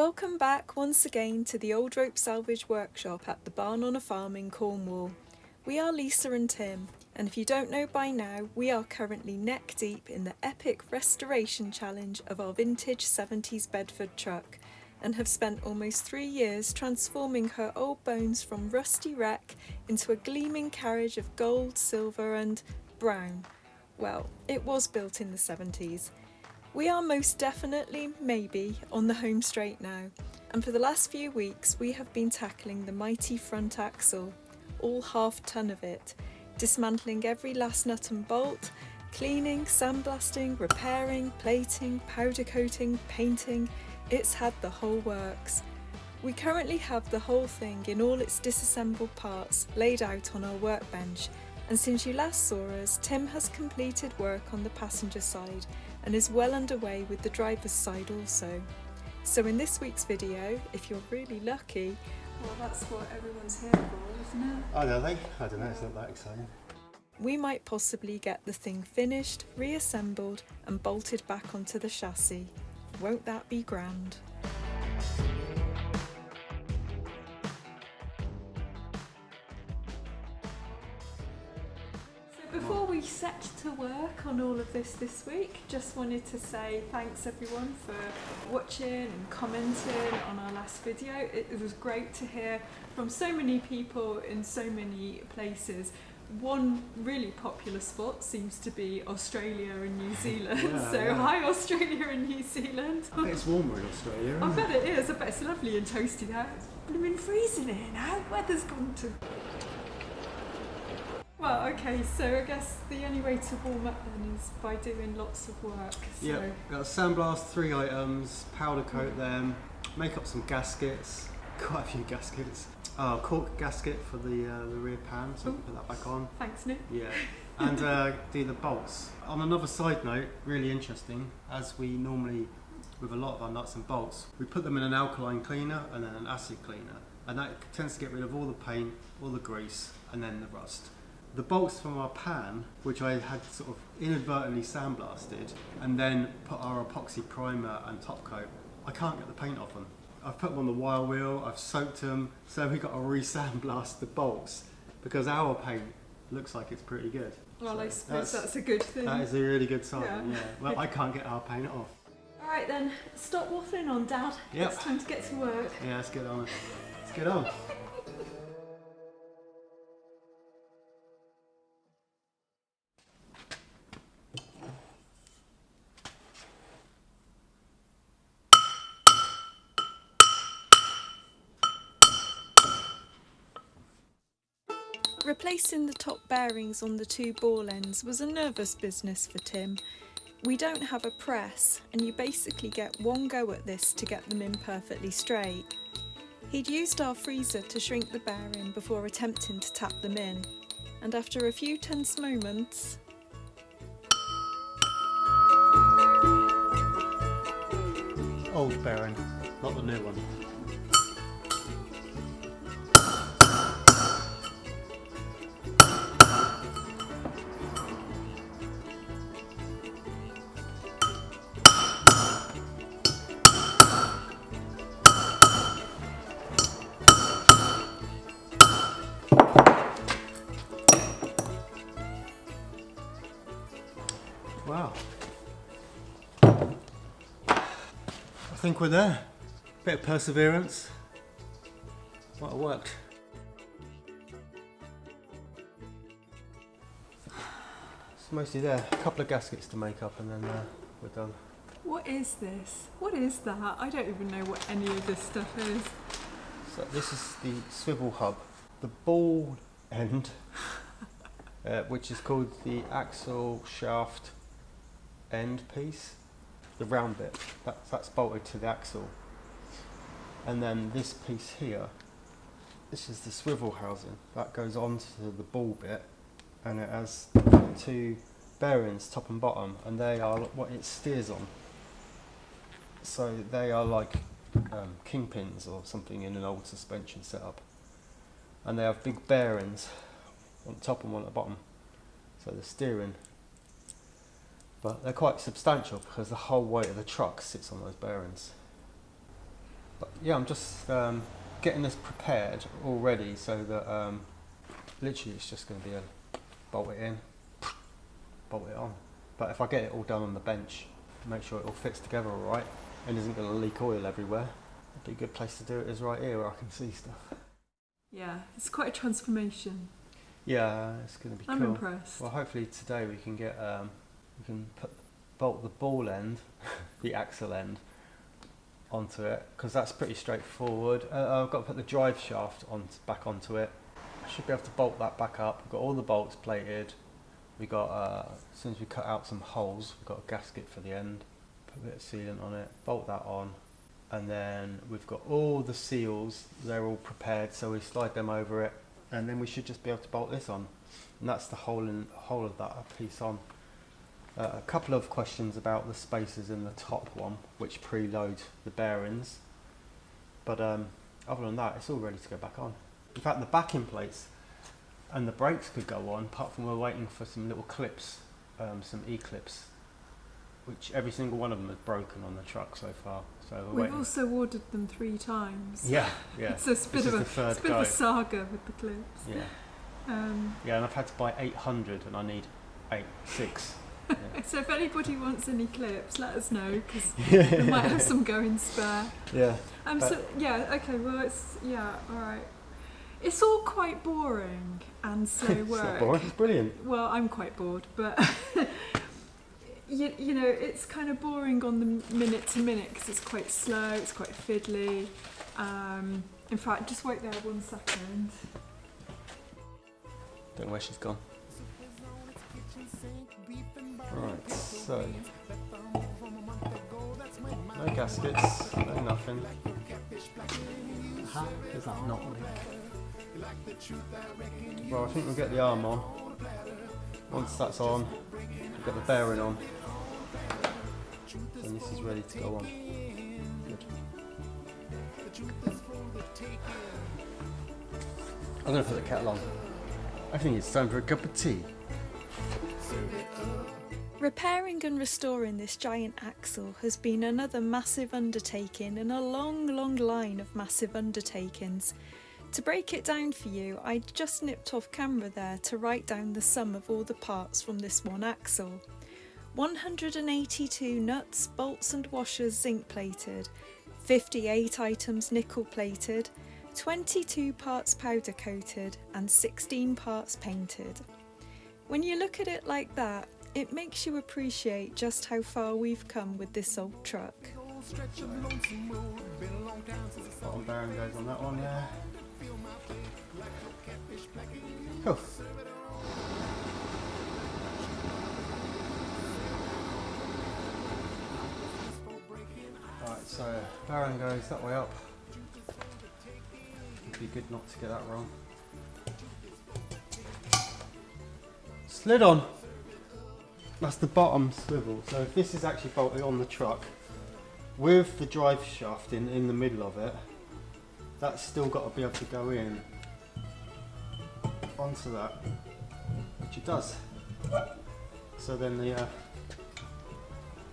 Welcome back once again to the Old Rope Salvage workshop at the Barn on a Farm in Cornwall. We are Lisa and Tim, and if you don't know by now, we are currently neck deep in the epic restoration challenge of our vintage 70s Bedford truck, and have spent almost 3 years transforming her old bones from rusty wreck into a gleaming carriage of gold, silver and brown. Well, it was built in the 70s. We are most definitely, maybe, on the home straight now, and for the last few weeks we have been tackling the mighty front axle, all half-ton of it, dismantling every last nut and bolt, cleaning, sandblasting, repairing, plating, powder coating, painting. It's had the whole works. We currently have the whole thing in all its disassembled parts laid out on our workbench, and since you last saw us, Tim has completed work on the passenger side and is well underway with the driver's side also. So in this week's video, if you're really lucky, well, that's what everyone's here for, isn't it? Oh, are they? I don't know, it's not that exciting. We might possibly get the thing finished, reassembled and bolted back onto the chassis. Won't that be grand? Before we set to work on all of this week, just wanted to say thanks everyone for watching and commenting on our last video. It was great to hear from so many people in so many places. One really popular spot seems to be Australia and New Zealand. Hi Australia and New Zealand. I bet it's warmer in Australia. I bet it is. I bet it's lovely and toasty there. It's blooming freezing here now. Weather's gone to... Well, okay, so I guess the only way to warm up then is by doing lots of work. So. Yeah, got to sandblast 3 items, powder coat them, make up some gaskets, quite a few gaskets. Cork gasket for the rear pan, so put that back on. Thanks, Nick. Yeah, and do the bolts. On another side note, really interesting, as we normally, with a lot of our nuts and bolts, we put them in an alkaline cleaner and then an acid cleaner, and that tends to get rid of all the paint, all the grease, and then the rust. The bolts from our pan, which I had sort of inadvertently sandblasted and then put our epoxy primer and top coat, I can't get the paint off them. I've put them on the wire wheel, I've soaked them, so we've got to re-sandblast the bolts because our paint looks like it's pretty good. Well, so I suppose that's a good thing. That is a really good sign, yeah. Well, Yeah. I can't get our paint off. Alright then, stop waffling on, Dad. Yep. It's time to get to work. Yeah, let's get on it. Let's get on. Replacing the top bearings on the 2 ball ends was a nervous business for Tim. We don't have a press, and you basically get one go at this to get them in perfectly straight. He'd used our freezer to shrink the bearing before attempting to tap them in, and after a few tense moments... Old bearing, not the new one. Wow. I think we're there. Bit of perseverance. Well, it worked. It's mostly there. A couple of gaskets to make up and then we're done. What is this? What is that? I don't even know what any of this stuff is. So this is the swivel hub. The ball end, which is called the axle shaft end piece, the round bit, that's bolted to the axle. And then this piece here, this is the swivel housing, that goes onto the ball bit, and it has 2 bearings, top and bottom, and they are what it steers on. So they are like kingpins or something in an old suspension setup. And they have big bearings, one at the top and one at the bottom, so the steering. But they're quite substantial because the whole weight of the truck sits on those bearings. yeah, I'm just getting this prepared already so that literally it's just going to be a bolt it in, bolt it on. But if I get it all done on the bench, make sure it all fits together all right and isn't going to leak oil everywhere, it'd be a good place to do it is right here where I can see stuff. Yeah, it's quite a transformation. Yeah, it's going to be cool. I'm impressed. Well, hopefully today we can get we can bolt the ball end, the axle end, onto it because that's pretty straightforward. I've got to put the drive shaft back onto it. I should be able to bolt that back up. We've got all the bolts plated. We got as soon as we cut out some holes, we've got a gasket for the end. Put a bit of sealant on it, bolt that on, and then we've got all the seals. They're all prepared, so we slide them over it, and then we should just be able to bolt this on. And that's the whole of that piece on. A couple of questions about the spacers in the top one, which preload the bearings. But other than that, it's all ready to go back on. In fact, the backing plates and the brakes could go on, apart from we're waiting for some little clips, some E-clips, which every single one of them is broken on the truck so far. So we're waiting. Also ordered them 3 times. Yeah. So it's a bit of a saga with the clips. Yeah. Yeah, and I've had to buy 800, and I need 6. Yeah. So if anybody wants any clips, let us know because we might have some going spare. Yeah. Okay. Well, all right. It's all quite boring and slow work. It's not boring. It's brilliant. Well, I'm quite bored, but you know, it's kind of boring on the minute to minute because it's quite slow. It's quite fiddly. In fact, just wait there 1 second. Don't know where she's gone. Right, so no gaskets, no nothing. How does that not leak? Well, I think we'll get the arm on. Once that's on, we'll get the bearing on. And this is ready to go on. Good. I'm going to put the kettle on. I think it's time for a cup of tea. Repairing and restoring this giant axle has been another massive undertaking in a long, long line of massive undertakings. To break it down for you, I just nipped off camera there to write down the sum of all the parts from this one axle. 182 nuts, bolts and washers zinc plated, 58 items nickel plated, 22 parts powder coated and 16 parts painted. When you look at it like that, it makes you appreciate just how far we've come with this old truck. Bottom bearing goes on that one there. Cool. Right, so bearing goes that way up. It'd be good not to get that wrong. Slid on. That's the bottom swivel. So if this is actually bolted on the truck with the drive shaft in the middle of it, that's still got to be able to go in onto that, which it does. So then the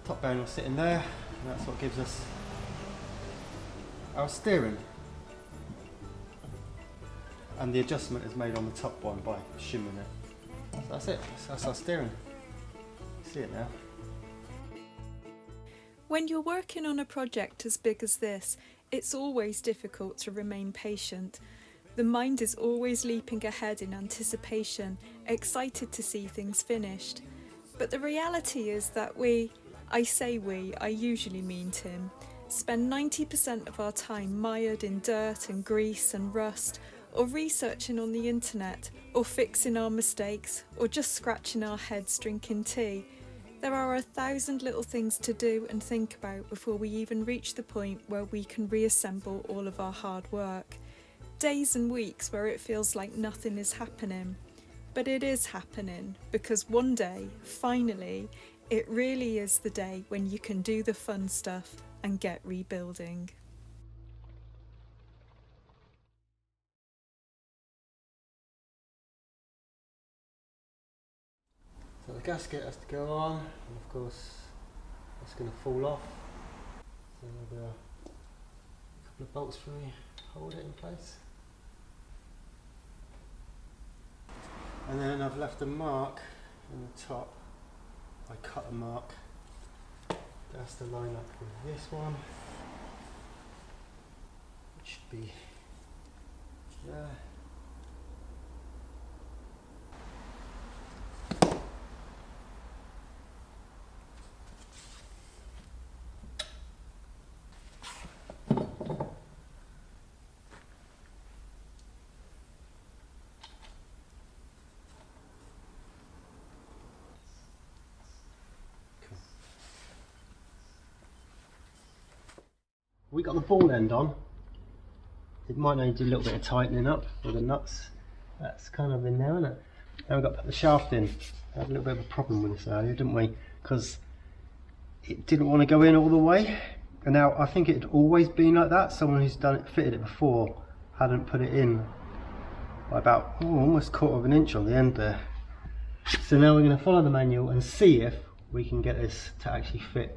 top bearing will sit in there, and that's what gives us our steering. And the adjustment is made on the top one by shimming it. So that's it. That's our steering. See it now. When you're working on a project as big as this, it's always difficult to remain patient. The mind is always leaping ahead in anticipation, excited to see things finished. But the reality is that I usually mean Tim, spend 90% of our time mired in dirt and grease and rust, or researching on the internet, or fixing our mistakes, or just scratching our heads drinking tea. There are 1,000 little things to do and think about before we even reach the point where we can reassemble all of our hard work. Days and weeks where it feels like nothing is happening. But it is happening, because one day, finally, it really is the day when you can do the fun stuff and get rebuilding. So the gasket has to go on, and of course that's going to fall off. So there'll be a couple of bolts through, hold it in place. And then I've left a mark in the top. I cut a mark. That's to line up with this one. It should be there. We got the ball end on. It might need a little bit of tightening up with the nuts. That's kind of in there, isn't it? Now we've got to put the shaft in. We had a little bit of a problem with this earlier, didn't we? Because it didn't want to go in all the way. And now I think it had always been like that. Someone who's done it, fitted it before, hadn't put it in by about almost 1/4 of an inch on the end there. So now we're going to follow the manual and see if we can get this to actually fit.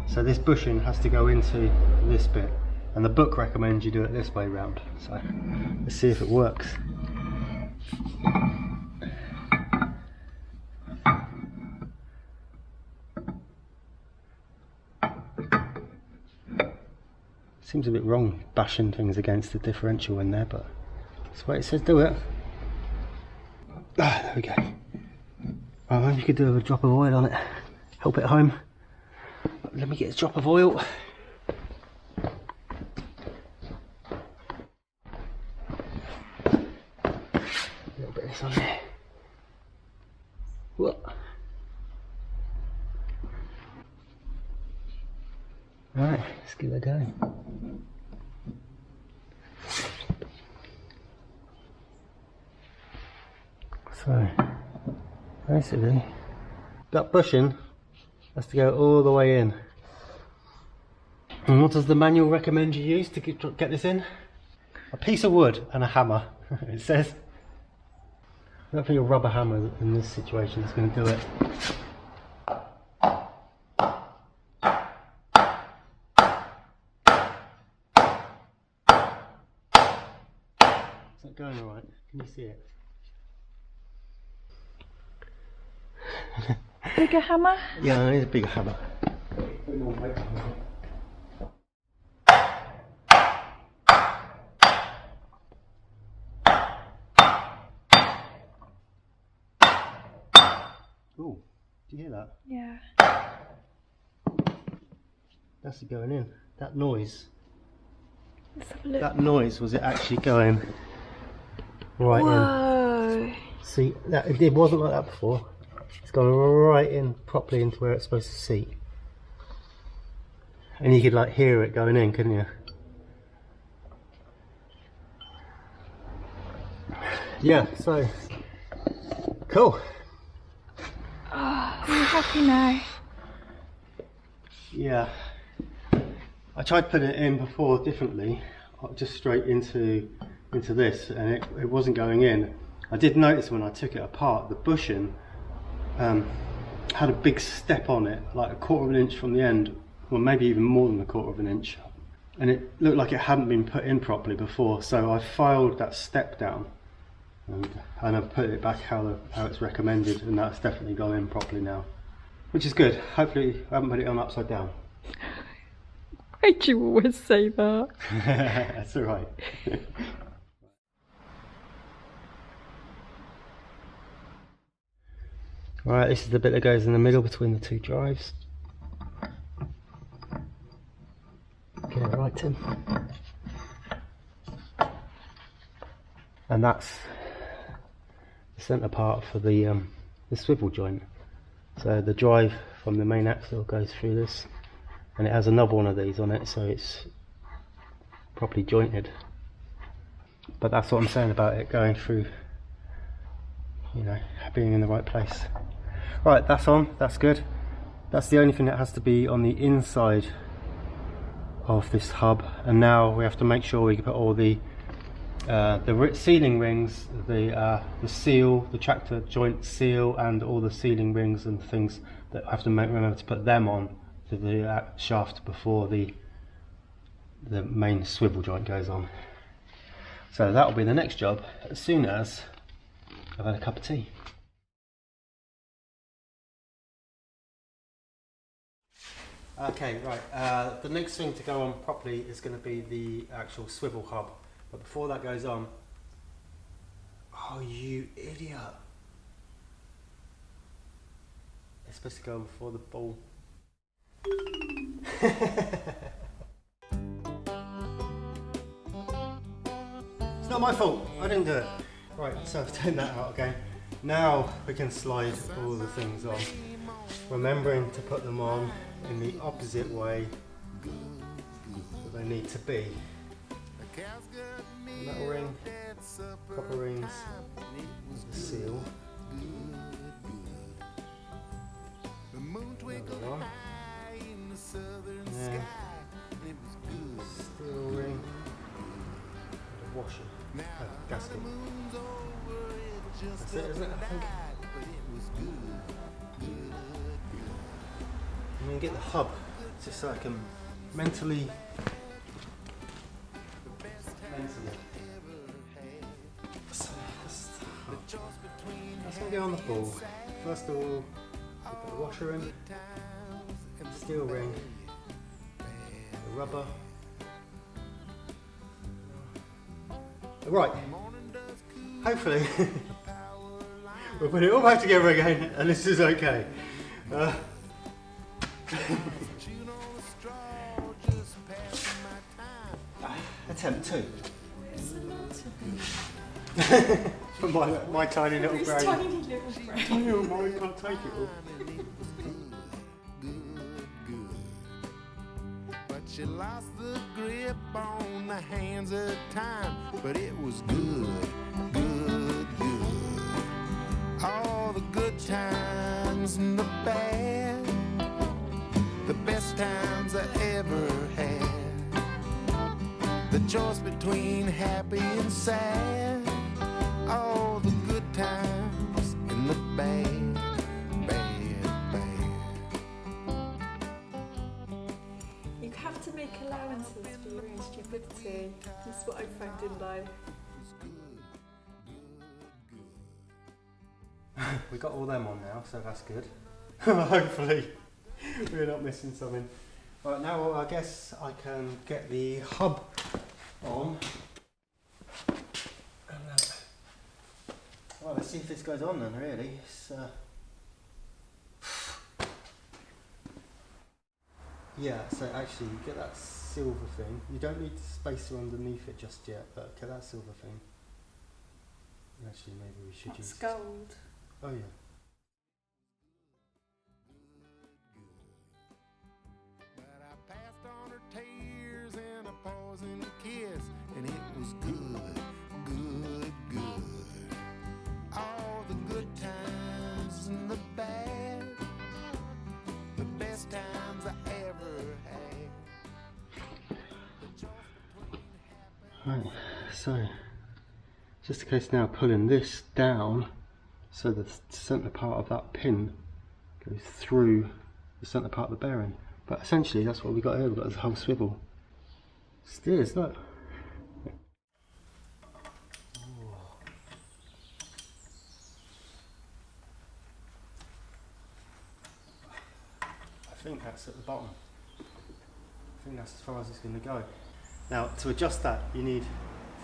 So this bushing has to go into this bit, and the book recommends you do it this way round. So let's see if it works. Seems a bit wrong bashing things against the differential in there, but that's the way it says do it. Ah, there we go. Oh, maybe you could do a drop of oil on it, help it home. Let me get a drop of oil. A little bit of this on there. What? Right, let's give it a go. So, basically, that bushing has to go all the way in. And what does the manual recommend you use to get this in? A piece of wood and a hammer, it says. I don't think a rubber hammer in this situation is going to do it. Is that going alright? Can you see it? Bigger hammer? Yeah, I need a bigger hammer. Oh, do you hear that? Yeah. That's it going in. That noise. Let's have a look. That noise was it actually going right Whoa. in. See, that it wasn't like that before. It's gone right in properly into where it's supposed to seat. And you could like hear it going in, couldn't you? Yeah, so cool. Oh, we're happy now. Yeah. I tried putting it in before differently, just straight into this, and it wasn't going in. I did notice when I took it apart, the bushing had a big step on it, like 1/4 of an inch from the end, or maybe even more than 1/4 of an inch. And it looked like it hadn't been put in properly before, so I filed that step down and I've put it back how it's recommended, and that's definitely gone in properly now, which is good. Hopefully I haven't put it on upside down. Why do you always say that? That's alright. Alright, this is the bit that goes in the middle between the two drives. Get it right, Tim. And that's the centre part for the swivel joint. So the drive from the main axle goes through this, and it has another one of these on it, so it's properly jointed. But that's what I'm saying about it going through, you know, being in the right place. Right, that's on, that's good. That's the only thing that has to be on the inside of this hub, and now we have to make sure we can put all the sealing rings, the seal, the tractor joint seal, and all the sealing rings and things that I have to remember to put them on to the shaft before the the main swivel joint goes on. So that'll be the next job as soon as I've had a cup of tea. Okay, right, the next thing to go on properly is going to be the actual swivel hub. But before that goes on, oh you idiot! It's supposed to go on before the ball. It's not my fault, I didn't do it. Right, so I've taken that out again. Now we can slide all the things on. Remembering to put them on in the opposite way that they need to be. Metal ring, copper rings, the seal. Another one. Yeah. Steel ring. And a washer. Oh, gasket. That's it, isn't it, I think? I'm going to get the hub just so I can mentally so that's going to go on the ball. First of all, we put the washer in, steel ring, the rubber. Right, hopefully we'll put it all back together again and this is okay. Attempt 2. For my tiny little brain. Tiny little brain. Tiny little brain can't take it all. But she lost the grip on the hands of time. But it was good, good, good. All the good times and the bad. The best times I ever had. The choice between happy and sad. All the good times and the bad, bad, bad. You have to make allowances for your own stupidity. That's what I've found in life. We got all them on now, so that's good. Hopefully we're not missing something. Right, now I guess I can get the hub on. Well, let's see if this goes on then, really. It's, yeah, so actually you get that silver thing. You don't need the spacer underneath it just yet, but get that silver thing. Actually, maybe we should use gold. Oh yeah. But I passed on her tears and a pausing kiss, and it was good, good, good. All the good times and the bad, the best times I ever had. Right, so just a case now pulling this down so the centre part of that pin goes through the centre part of the bearing. But essentially that's what we've got here, we've got this whole swivel. Steers, look. I think that's at the bottom. I think that's as far as it's going to go. Now to adjust that you need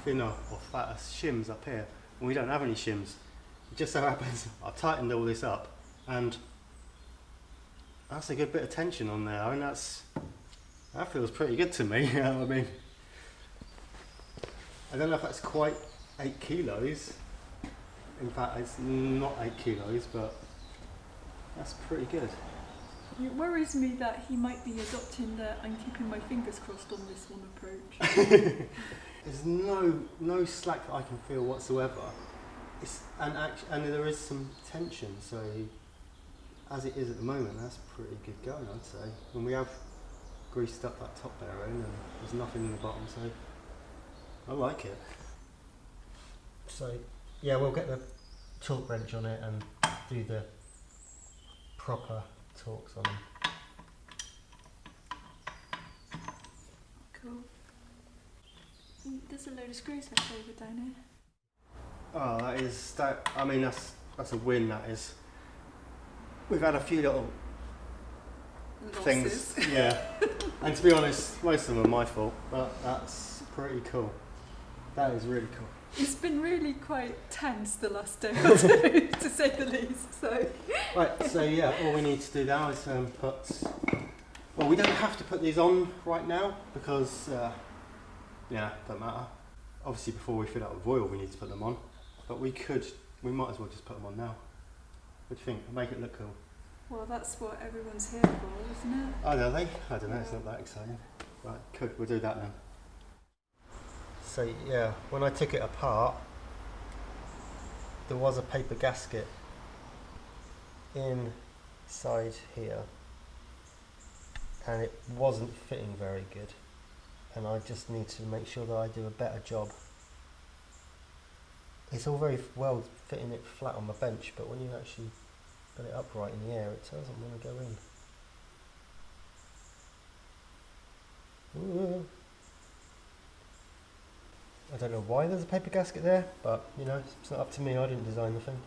thinner or fatter shims up here, and we don't have any shims. It just so happens I've tightened all this up and that's a good bit of tension on there. I mean that feels pretty good to me. You know what I mean? I don't know if that's quite 8 kilos. In fact it's not 8 kilos, but that's pretty good. It worries me that he might be adopting the I'm keeping my fingers crossed on this one approach. There's no slack that I can feel whatsoever. And there is some tension, so as it is at the moment, that's pretty good going, I'd say. And we have greased up that top bearing and there's nothing in the bottom, so I like it. So yeah, we'll get the torque wrench on it and do the proper torques on them. Cool. There's a load of screws left over down here. Oh, I mean, that's a win, that is. We've had a few little things. Yeah. And to be honest, most of them are my fault, but that's pretty cool. That is really cool. It's been really quite tense the last day or two, to say the least. So. Right, so yeah, all we need to do now is well, we don't have to put these on right now because, don't matter. Obviously, before we fill it up with oil, we need to put them on. But we might as well just put them on now. What do you think? Make it look cool. Well, that's what everyone's here for, isn't it? Oh, do they? I don't know, it's not that exciting. Right, cool, we'll do that then. So yeah, when I took it apart, there was a paper gasket inside here and it wasn't fitting very good, and I just need to make sure that I do a better job. It's all very well fitting it flat on my bench, but when you actually put it upright in the air, it doesn't want to go in. Ooh. I don't know why there's a paper gasket there, but you know, it's not up to me. I didn't design the thing.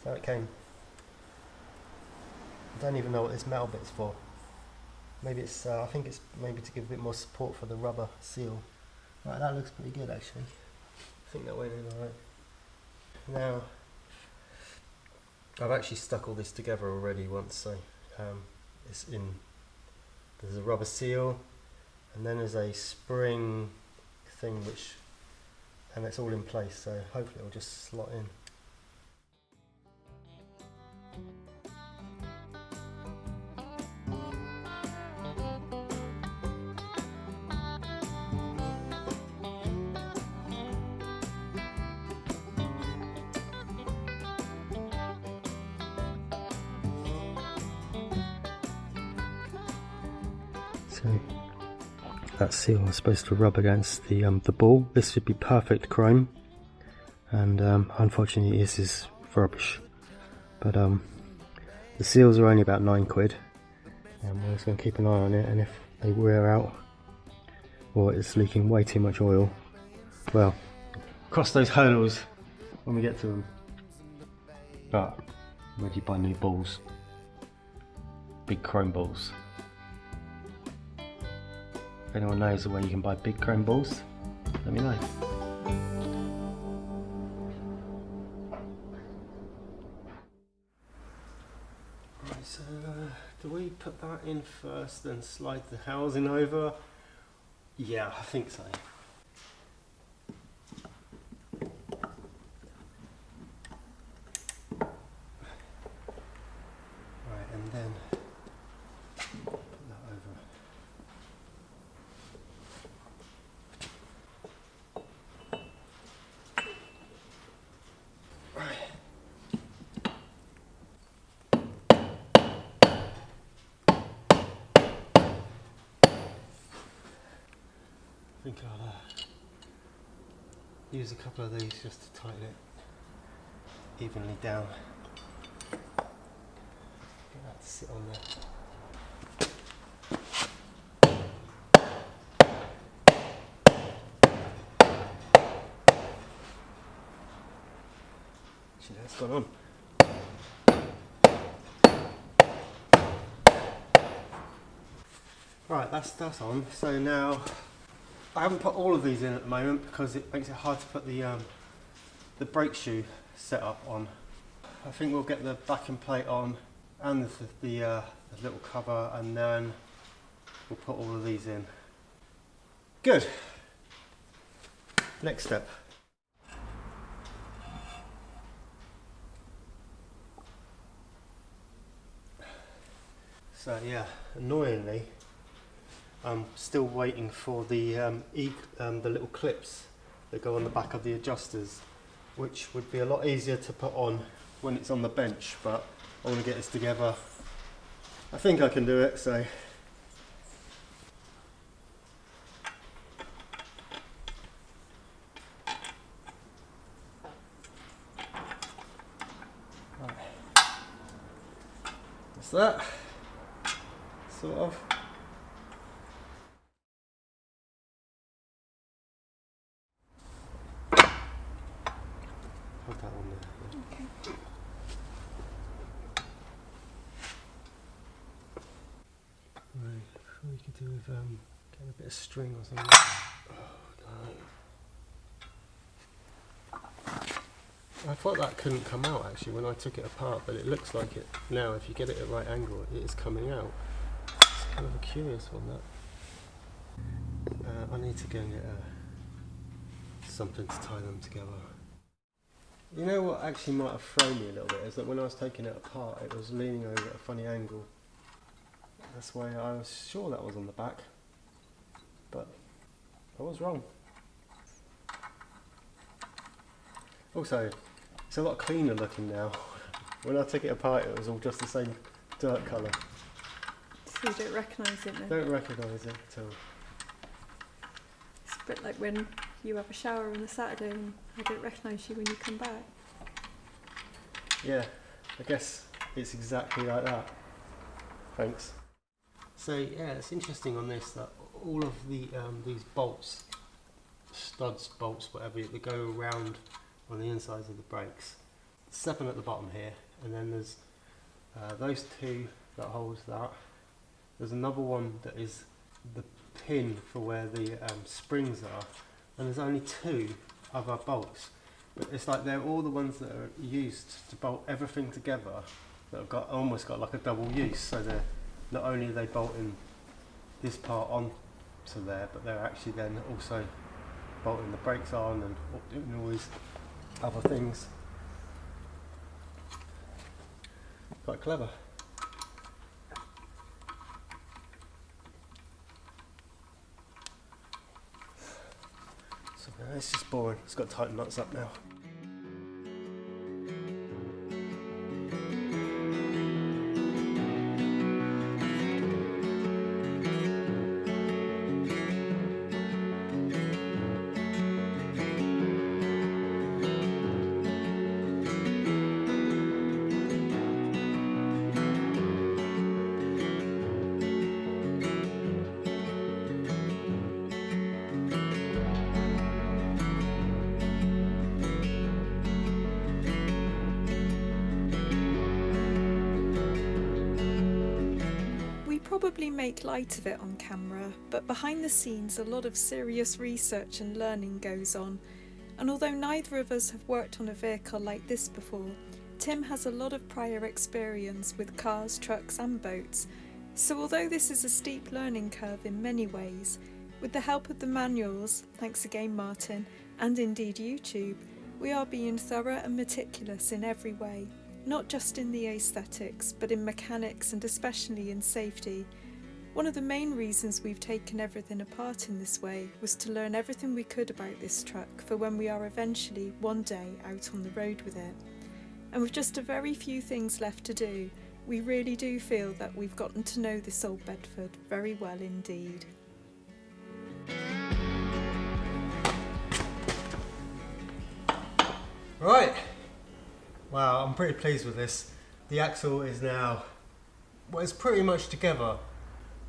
That's how it came. I don't even know what this metal bit's for. Maybe it's, I think it's maybe to give a bit more support for the rubber seal. Right, that looks pretty good actually. I think that went in alright. Now, I've actually stuck all this together already once, so there's a rubber seal, and then there's a spring thing and it's all in place, so hopefully it'll just slot in. So that seal is supposed to rub against the ball. This should be perfect chrome, and unfortunately this is rubbish. But the seals are only about £9, and we're just going to keep an eye on it. And if they wear out or it's leaking way too much oil, well, cross those hurdles when we get to them. But I'm ready to buy new balls, big chrome balls. If anyone knows the way you can buy big chrome balls, let me know. Right, so do we put that in first, then slide the housing over? Yeah, I think so. Right, and then put that over. I think I'll use a couple of these just to tighten it evenly down. Get that to sit on there. Actually, that's gone on. Right, that's on. So now, I haven't put all of these in at the moment because it makes it hard to put the brake shoe setup on. I think we'll get the backing plate on and the little cover, and then we'll put all of these in. Good. Next step. So yeah, annoyingly, I'm still waiting for the little clips that go on the back of the adjusters, which would be a lot easier to put on when it's on the bench, but I want to get this together. I think I can do it, so. Right. That's that, sort of. Okay. Right, what we could do with getting a bit of string or something. Oh no. I thought that couldn't come out actually when I took it apart, but it looks like it now. If you get it at right angle, it is coming out. It's kind of a curious one, that. I need to go and get something to tie them together. You know what actually might have thrown me a little bit is that when I was taking it apart, it was leaning over at a funny angle. That's why I was sure that was on the back, but I was wrong. Also, it's a lot cleaner looking now. When I took it apart, it was all just the same dirt colour. So you don't recognise it now? Don't recognise it at all. It's a bit like when you have a shower on a Saturday and I don't recognise you when you come back. Yeah, I guess it's exactly like that. Thanks. So yeah, it's interesting on this that all of the these bolts, studs, bolts, whatever, they go around on the insides of the brakes. 7 at the bottom here, and then there's those 2 that holds that. There's another one that is the pin for where the springs are, and there's only 2 other bolts. But it's like they're all the ones that are used to bolt everything together that have got almost got like a double use. So they're not only are they bolting this part on to there, but they're actually then also bolting the brakes on and doing all these other things. Quite clever. So it's just boring. It's got to tighten nuts up now. Probably make light of it on camera, but behind the scenes a lot of serious research and learning goes on, and although neither of us have worked on a vehicle like this before, Tim has a lot of prior experience with cars, trucks and boats, so although this is a steep learning curve in many ways, with the help of the manuals, thanks again Martin, and indeed YouTube, we are being thorough and meticulous in every way. Not just in the aesthetics, but in mechanics and especially in safety. One of the main reasons we've taken everything apart in this way was to learn everything we could about this truck for when we are eventually, one day, out on the road with it. And with just a very few things left to do, we really do feel that we've gotten to know this old Bedford very well indeed. Right. Wow, I'm pretty pleased with this. The axle is now, well, it's pretty much together.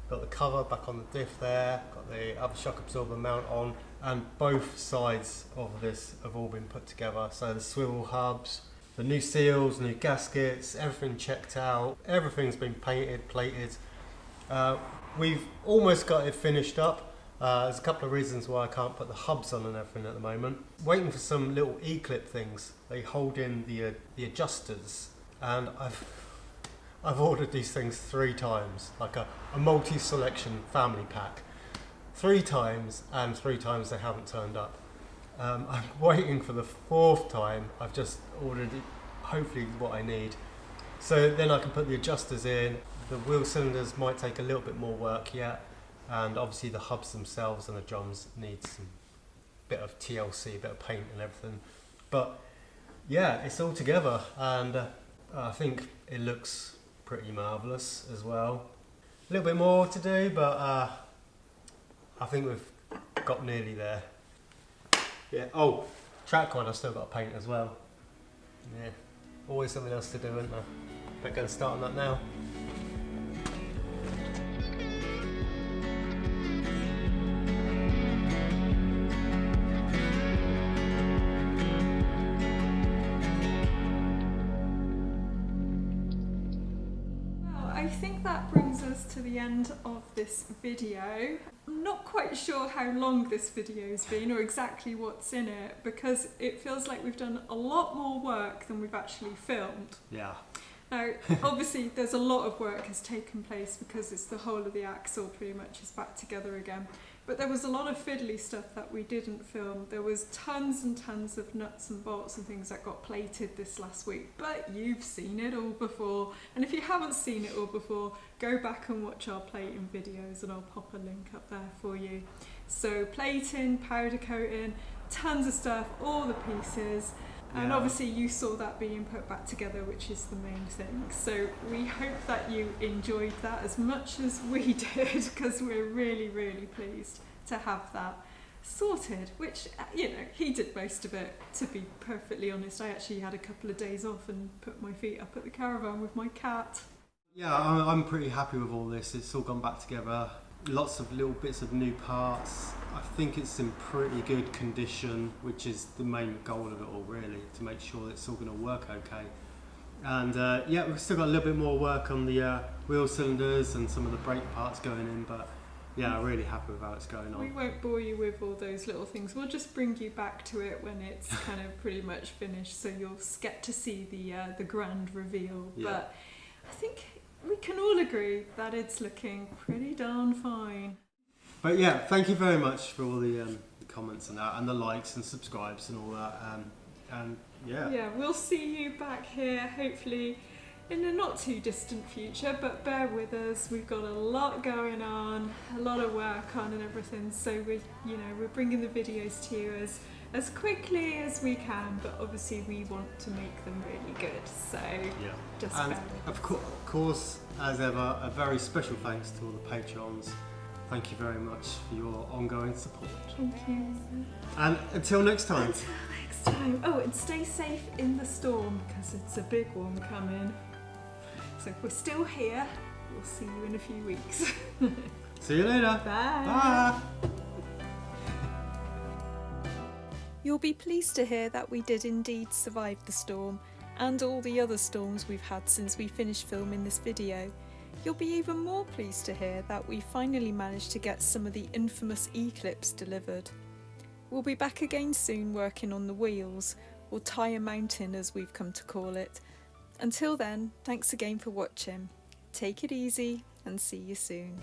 Got the cover back on the diff there, got the other shock absorber mount on, and both sides of this have all been put together. So the swivel hubs, the new seals, new gaskets, everything checked out, everything's been painted, plated. We've almost got it finished up. There's a couple of reasons why I can't put the hubs on and everything at the moment. Waiting for some little E-clip things. They hold in the adjusters, and I've ordered these things 3 times, like a multi-selection family pack. 3 times, and 3 times they haven't turned up. I'm waiting for the 4th time. I've just ordered hopefully what I need. So then I can put the adjusters in. The wheel cylinders might take a little bit more work yet. And obviously the hubs themselves and the drums need some bit of TLC, a bit of paint and everything. But yeah, it's all together, and I think it looks pretty marvellous as well. A little bit more to do, but I think we've got nearly there. Yeah. Oh, track one I've still got to paint as well. Yeah, always something else to do, isn't there? But going to start on that now. think that brings us to the end of this video. I'm not quite sure how long this video's been or exactly what's in it, because it feels like we've done a lot more work than we've actually filmed. Yeah. Now, obviously there's a lot of work has taken place because it's the whole of the axle pretty much is back together again. But there was a lot of fiddly stuff that we didn't film. There was tons and tons of nuts and bolts and things that got plated this last week. But you've seen it all before. And if you haven't seen it all before, go back and watch our plating videos and I'll pop a link up there for you. So plating, powder coating, tons of stuff, all the pieces. And obviously you saw that being put back together, which is the main thing. So we hope that you enjoyed that as much as we did, because we're really, really pleased to have that sorted, which, you know, he did most of it, to be perfectly honest. I actually had a couple of days off and put my feet up at the caravan with my cat. Yeah, I'm pretty happy with all this. It's all gone back together. Lots of little bits of new parts. I think it's in pretty good condition, which is the main goal of it all, really, to make sure that it's all going to work okay. And yeah, we've still got a little bit more work on the wheel cylinders and some of the brake parts going in, but yeah, I'm really happy with how it's going on. We won't bore you with all those little things. We'll just bring you back to it when it's kind of pretty much finished, so you'll get to see the grand reveal. Yeah. But I think we can all agree that it's looking pretty darn fine. But yeah, thank you very much for all the comments and that, and the likes and subscribes and all that. And yeah. Yeah, we'll see you back here hopefully in a not too distant future, but bear with us. We've got a lot going on, a lot of work on and everything. So we're bringing the videos to you as quickly as we can, but obviously we want to make them really good. So Yeah. just And bear with of course, as ever, a very special thanks to all the patrons. Thank you very much for your ongoing support. Thank you. And until next time. Until next time. Oh, and stay safe in the storm, because it's a big one coming. So if we're still here, we'll see you in a few weeks. See you later. Bye. Bye. You'll be pleased to hear that we did indeed survive the storm and all the other storms we've had since we finished filming this video. You'll be even more pleased to hear that we finally managed to get some of the infamous E-clips delivered. We'll be back again soon working on the wheels, or Tyre Mountain as we've come to call it. Until then, thanks again for watching. Take it easy and see you soon.